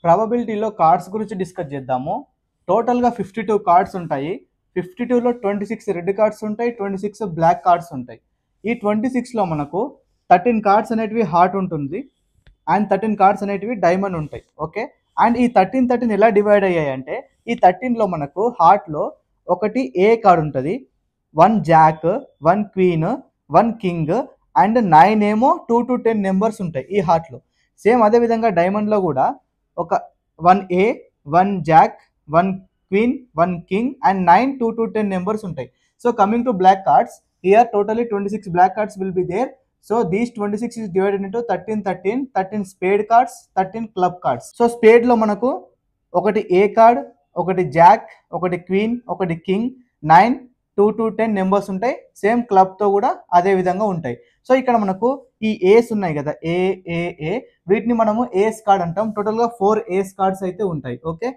ప్రాబబిలిటీలో cards గురించి discuss చేద్దాము. టోటల్గా 52 కార్డ్స్ ఉంటాయి. 52లో 26 రెడ్ కార్డ్స్ ఉంటాయి, 26 బ్లాక్ కార్డ్స్ ఉంటాయి. ఈ 26లో మనకు 13 కార్డ్స్ అనేటివి హార్ట్ ఉంటుంది అండ్ 13 కార్డ్స్ అనేటివి డైమండ్ ఉంటాయి. ఓకే, అండ్ ఈ 13 ఎలా డివైడ్ అయ్యాయి అంటే, ఈ 13లో మనకు హార్ట్లో ఒకటి ఏ కార్డ్ ఉంటుంది, 1 జాక్, 1 క్వీన్, 1 కింగ్ అండ్ 9 ఏమో 2 to 10 నెంబర్స్ ఉంటాయి ఈ హార్ట్లో. సేమ్ అదేవిధంగా డైమండ్లో కూడా ఒక 1 A, 1 jack, 1 queen, 1 king and 9 2 to 10 numbers ఉంటాయి. So coming to black cards, here totally 26 black cards will be there. So these 26 is divided into 13 spade cards, 13 club cards. So స్పేడ్లో మనకు ఒకటి ఏ కార్డ్, ఒకటి jack, ఒకటి queen, ఒకటి king, 9 2 to 10 numbers ఉంటాయి. Same క్లబ్తో కూడా అదే విధంగా ఉంటాయి. సో ఇక్కడ మనకు ఈ ఏస్ ఉన్నాయి కదా, ఏ వీటిని మనము ఏస్ కార్డ్ అంటాం. టోటల్గా 4 ఏస్ కార్డ్స్ అయితే ఉంటాయి. ఓకే,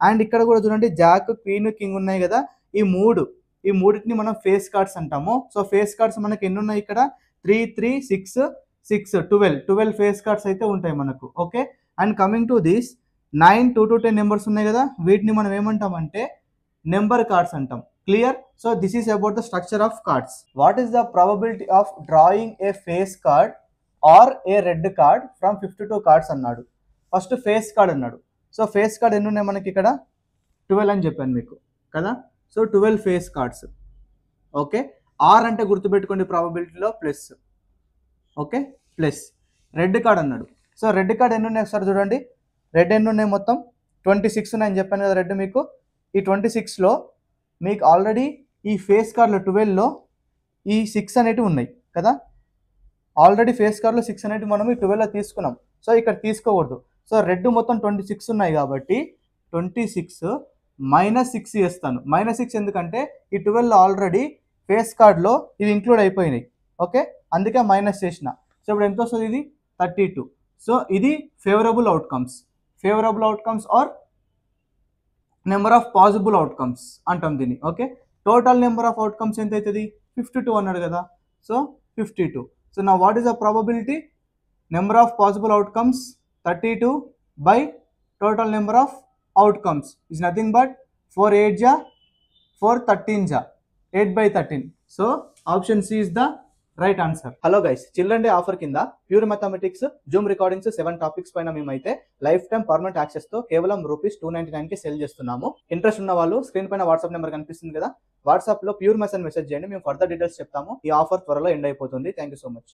అండ్ ఇక్కడ కూడా చూడండి జాక్, క్వీన్, కింగ్ ఉన్నాయి కదా, ఈ మూడింటిని మనం ఫేస్ కార్డ్స్ అంటాము. సో ఫేస్ కార్డ్స్ మనకి ఎన్ని ఉన్నాయి ఇక్కడ, 3 3 6 6 12 ఫేస్ కార్డ్స్ అయితే ఉంటాయి మనకు. Okay, and coming to this 9 2 to 10 numbers ఉన్నాయి కదా, వీటిని మనం ఏమంటాం అంటే నెంబర్ కార్డ్స్ అంటాం. Clear? So this is about the structure of cards. What is the probability of drawing A face card or A red card from 52 cards అన్నాడు. First face card అన్నాడు. So face card ఎన్ని ఉన్నాయి మనకి ఇక్కడ, 12 అని చెప్పాను మీకు కదా. So 12 face cards. Okay, are అంటే గుర్తుపెట్టుకోండి ప్రాబబిలిటీలో plus. Okay, plus red card అన్నాడు. సో రెడ్ కార్డ్ ఎన్ని ఉన్నాయి ఒకసారి చూడండి. రెడ్ ఎన్ని ఉన్నాయి మొత్తం 26 ఉన్నాయని చెప్పాను కదా రెడ్ మీకు. ఈ 26లో మీకు ఆల్రెడీ ఈ ఫేస్ కార్డ్లో 12లో ఈ 6 అనేటివి ఉన్నాయి కదా. ఆల్రెడీ ఫేస్ కార్డ్లో 6 అనేటివి మనం ఈ 12లో తీసుకున్నాం. సో ఇక్కడ తీసుకోకూడదు. సో రెడ్ మొత్తం 26 ఉన్నాయి కాబట్టి 26 -6 చేస్తాను. -6 ఎందుకంటే ఈ 12లో ఆల్రెడీ ఫేస్ కార్డ్లో ఇవి ఇంక్లూడ్ అయిపోయినాయి. ఓకే, అందుకే మైనస్ చేసిన. సో ఇప్పుడు ఎంత వస్తుంది, ఇది 32. సో ఇది favourable outcomes are number of possible outcomes అంటాం దీన్ని. Okay, total number of outcomes ఎంత అవుతుంది, 52 అన్నాడు కదా. సో 52. సో నా what is the probability, number of possible outcomes 32 by total number of outcomes is nothing but 4 8 ja 4 13 ja 8 by 13. So option C is the right answer. Hello guys, children day offer కింద pure mathematics zoom recordings 7 topics పైన మేమైతే life time permanent access తో కేవలం ₹299 కి sale చేస్తున్నాము. Interest ఉన్న వాళ్ళు screen పైన వాట్సాప్ నెంబర్ కనిపిస్తుంది కదా, వాట్సాప్ లో ప్యూర్ మ్యాథ్స్ అని మెసేజ్ చేయండి, మేము ఫర్దర్ డీటెయిల్స్ చెప్తాము. ఈ ఆఫర్ త్వరలో ఎండ్ అయిపోతుంది. Thank you so much.